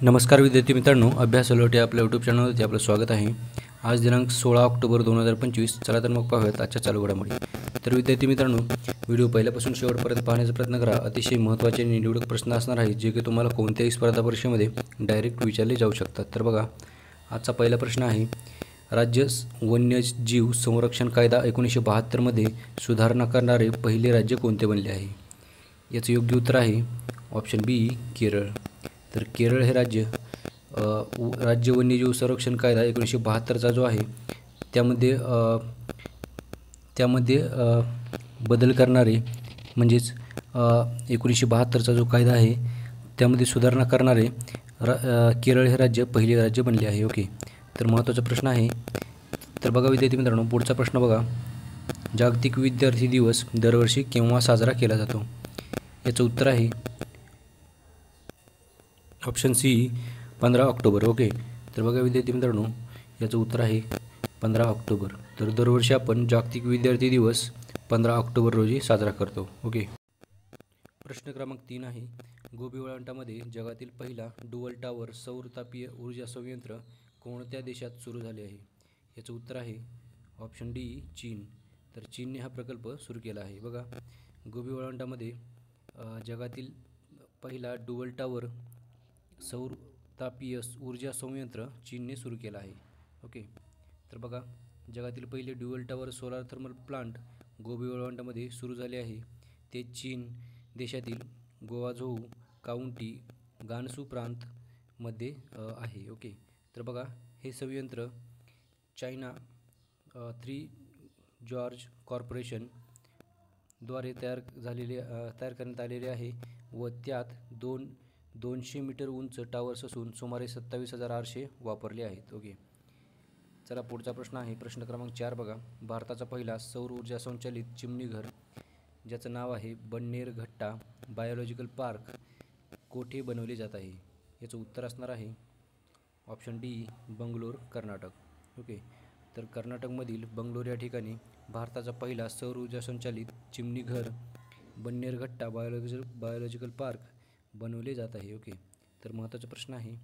नमस्कार विद्यार्थी मित्रांनो, अभ्यास अलर्ट या आपल्या यूट्यूब चॅनलवरती आपलं स्वागत आहे। आज दिनांक 16 ऑक्टोबर 2025। चला तर मग पाहूयात आजच्या चालू घडामोडी। तर विद्यार्थी मित्रांनो, व्हिडिओ पहिल्यापासून शेवटपर्यंत पाहण्याचा प्रयत्न करा। अतिशय महत्त्वाचे आणि निवडक प्रश्न असणार आहेत जे की तुम्हाला कोणत्याही स्पर्धा परीक्षेमध्ये डायरेक्ट विचारले जाऊ शकतात। तर बघा, आजचा पहिला प्रश्न आहे, राज्य वन्यजीव संरक्षण कायदा 1972 मध्ये सुधारणा करणारे पहिले राज्य कोणते बनले आहे? याचं योग्य उत्तर आहे ऑप्शन बी, केरळ। तर केरळ हे राज्य राज्य वन्यजीव संरक्षण कायदा 1972चा जो आहे त्यामध्ये बदल करणारे, म्हणजेच 1972चा जो कायदा आहे त्यामध्ये सुधारणा करणारे केरळ हे राज्य पहिले राज्य बनले आहे। ओके, तर महत्त्वाचा प्रश्न आहे। तर बघा विद्यार्थी मित्रांनो, पुढचा प्रश्न बघा, जागतिक विद्यार्थी दिवस दरवर्षी केव्हा साजरा केला जातो? याचं उत्तर आहे ऑप्शन सी, 15 ऑक्टोबर। ओके, तर बघा विद्यार्थी मित्रांनो, याचं उत्तर आहे 15 ऑक्टोबर। तर दरवर्षी आपण जागतिक विद्यार्थी दिवस 15 ऑक्टोबर रोजी साजरा करतो। ओके, प्रश्न क्रमांक 3 आहे, गोबी वळांटामध्ये जगातील पहिला डुअल टावर सौर तापीय ऊर्जा संयंत्र कोणत्या देशात सुरू झाले आहे? याचं उत्तर आहे ऑप्शन डी, चीन। तर चीनने हा प्रकल्प सुरू केला आहे। बघा, गोबी वळांटामध्ये जगातील पहिला डुअल टावर सौर तापीय ऊर्जा संयंत्र चीनने सुरू केला आहे। ओके, तर बघा, जगातील पहिले dual tower solar thermal plant Gobi वळांटामध्ये सुरू झाले आहे। ते चीन देशातील गोवाझोऊ काउंटी गानसू प्रांतमध्ये आहे। ओके, तर बघा, हे संयंत्र चायना 3 जॉर्ज कॉर्पोरेशन द्वारे तयार करण्यात आलेले आहे व त्यात 200 मीटर उंच टावर्स असून सुमारे 27,800 वापरले आहेत। ओके, चला पुढचा प्रश्न आहे, प्रश्न क्रमांक 4 बघा, भारताचा पहिला सौर ऊर्जा संचालित चिमणी घर ज्याचं नाव आहे बन्नेरघट्टा बायोलॉजिकल पार्क कोठे बनवले जात आहे? याचं उत्तर असणार आहे option D, Bangalore, Karnataka. Okay, तर कर्नाटकमधील बंगलोर या ठिकाणी भारताचा पहिला सौर ऊर्जा संचालित चिमणी घर बन्नेरघट्टा बायोलॉजिकल पार्क बनवले जात आहे। ओके, तर महत्त्वाचा प्रश्न आहे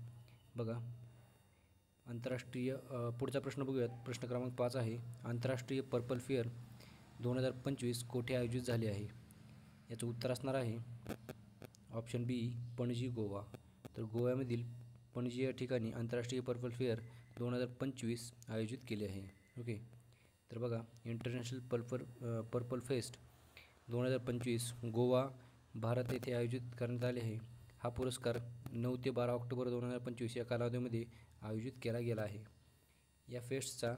बघा, आंतरराष्ट्रीय पुढचा प्रश्न बघूयात। प्रश्न क्रमांक 5 आहे, आंतरराष्ट्रीय पर्पल फेअर 2025 कोठे आयोजित झाले आहे? याचं उत्तर असणार आहे ऑप्शन बी, पणजी, गोवा। तर गोव्यामधील पणजी या ठिकाणी आंतरराष्ट्रीय पर्पल फेअर 2025 आयोजित केले आहे। ओके, तर बघा, international purple fest 2025 Goa, Bharat येथे आयोजित करण्यात आले आहे। हा पुरस्कार 9 ते 12 ऑक्टोबर 2025 या कालावधीमध्ये आयोजित केला गेला आहे। या फेस्टचा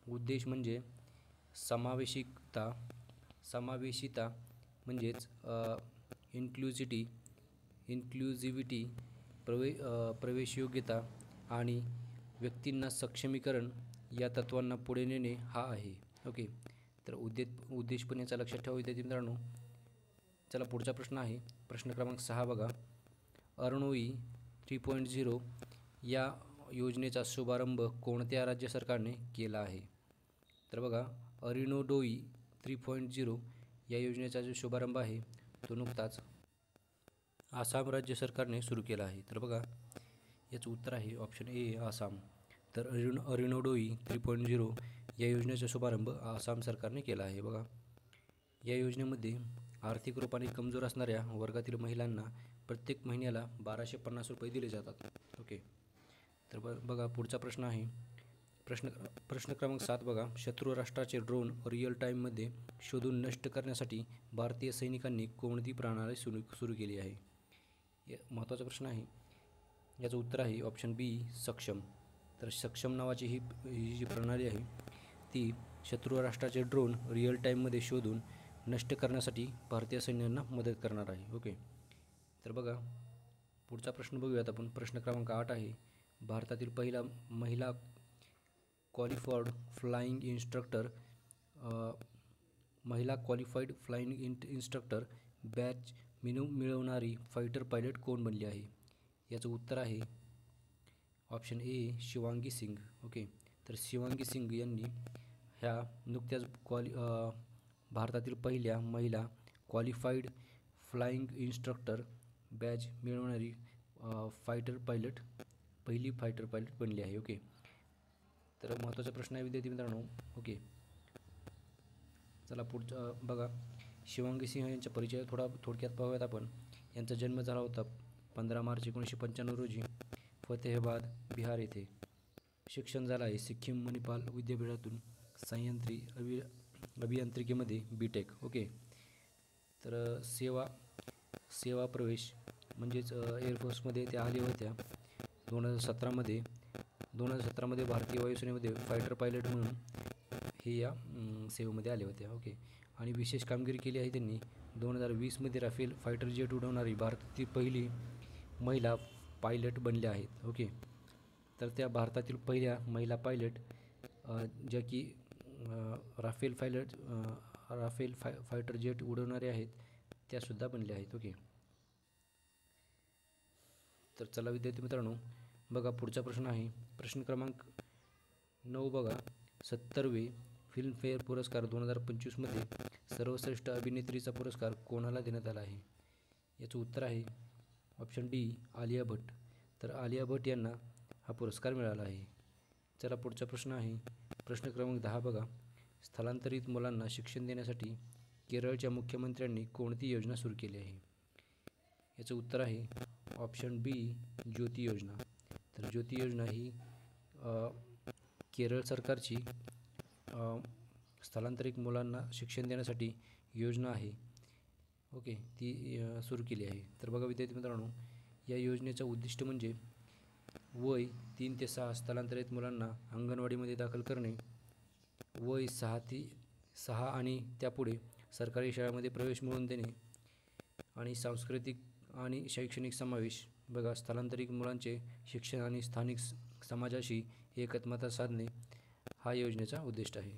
उद्देश म्हणजे समावेशिता म्हणजेच इन्क्लुझिव्हिटी, प्रवेशयोग्यता आणि व्यक्तींना सक्षमीकरण या तत्त्वांना पुढे नेणे हा आहे। ओके, तर उद्देश पण याचा लक्षात ठेवा विद्यार्थी मित्रांनो। चला पुढचा प्रश्न आहे, प्रश्न क्रमांक 6 बघा, अरुणोई 3.0 या योजनेचा शुभारंभ कोणत्या राज्य सरकारने केला आहे? तर बघा, अरुणोदोई 3.0 या योजनेचा जो शुभारंभ आहे तो नुकताच आसाम राज्य सरकारने सुरू केला आहे। तर बघा, याचं उत्तर आहे ऑप्शन ए, आसाम। तर अरुणोदोई 3.0 या योजनेचा शुभारंभ आसाम सरकारने केला आहे। बघा, या योजनेमध्ये आर्थिक रूपाने कमजोर असणाऱ्या वर्गातील महिलांना प्रत्येक महिन्याला 1250 रुपये दिले जातात। ओके, तर बघा, पुढचा प्रश्न आहे, प्रश्न क्रमांक 7 बघा, शत्रू राष्ट्राचे ड्रोन रिअल टाईममध्ये शोधून नष्ट करण्यासाठी भारतीय सैनिकांनी कोणती प्रणाली सुरू केली आहे? महत्त्वाचा प्रश्न आहे। याचं उत्तर आहे ऑप्शन बी, सक्षम। तर सक्षम नावाची ही जी प्रणाली आहे ती शत्रू राष्ट्राचे ड्रोन रिअल टाईममध्ये शोधून नष्ट करण्यासाठी भारतीय सैन्यांना मदत करणार आहे। ओके, तर बघा, पुढचा प्रश्न बघूयात आपण। प्रश्न क्रमांक 8 आहे, भारतातील पहिला महिला क्वालिफाईड फ्लाइंग इन्स्ट्रक्टर बॅच मिळवणारी फायटर पायलट कोण बनली आहे? याचं उत्तर आहे option A, Shivangi Singh. Okay, तर शिवांगी सिंग यांनी ह्या नुकत्याच भारतातील पहिल्या महिला क्वालिफाईड फ्लाइंग इन्स्ट्रक्टर बॅच मिळवणारी पहिली फायटर पायलट बनली आहे. ओके, तर महत्त्वाचा प्रश्न आहे विद्यार्थी मित्रांनो. ओके, चला पुढचा बघा. शिवांगी सिंह यांचा परिचय थोडक्यात पाहूयात आपण. यांचा जन्म झाला होता 15 मार्च 1995 रोजी फतेहाबाद बिहार येथे. शिक्षण झालं आहे सिक्कीम मणिपाल विद्यापीठातून अभियांत्रिकीमध्ये BTech. ओके, तर सेवा प्रवेश म्हणजेच एअरफोर्समध्ये त्या आल्या होत्या 2017मध्ये भारतीय वायुसेनेमध्ये फायटर पायलट म्हणून हे या सेवेमध्ये आले होते. ओके, आणि विशेष कामगिरी केली आहे त्यांनी. 2020मध्ये राफेल फायटर जेट उडवणारी भारतातील पहिली महिला पायलट बनल्या आहेत. ओके, तर त्या भारतातील पहिल्या महिला पायलट ज्या की राफेल फायटर जेट उडवणारे आहेत त्यासुद्धा बनल्या आहेत. ओके, तर चला विद्यार्थी मित्रांनो बघा, पुढचा प्रश्न आहे प्रश्न क्रमांक 9. बघा, 70वे फिल्मफेअर पुरस्कार 2025मध्ये सर्वश्रेष्ठ अभिनेत्रीचा पुरस्कार कोणाला देण्यात आला आहे? याचं उत्तर आहे ऑप्शन डी, आलिया भट्ट. तर आलिया भट्ट यांना हा पुरस्कार मिळाला आहे. चला पुढचा प्रश्न आहे प्रश्न क्रमांक 10. बघा, स्थलांतरित मुलांना शिक्षण देण्यासाठी केरळच्या मुख्यमंत्र्यांनी कोणती योजना सुरू केली आहे? याचं उत्तर आहे ऑप्शन बी, ज्योती योजना. तर ज्योती योजना ही केरळ सरकारची स्थलांतरित मुलांना शिक्षण देण्यासाठी योजना आहे. ओके, ती सुरू केली आहे. तर बघा विद्यार्थी मित्रांनो, या योजनेचं उद्दिष्ट म्हणजे वय 3 ते 6 स्थलांतरित मुलांना अंगणवाडीमध्ये दाखल करणे, वय 6 आणि त्यापुढे सरकारी शाळेमध्ये प्रवेश मिळवून देणे आणि सांस्कृतिक आणि शैक्षणिक समावेश. बघा, स्थलांतरित मुलांचे शिक्षण आणि स्थानिक समाजाशी एकत्मता साधणे हा योजनेचा उद्दिष्ट आहे.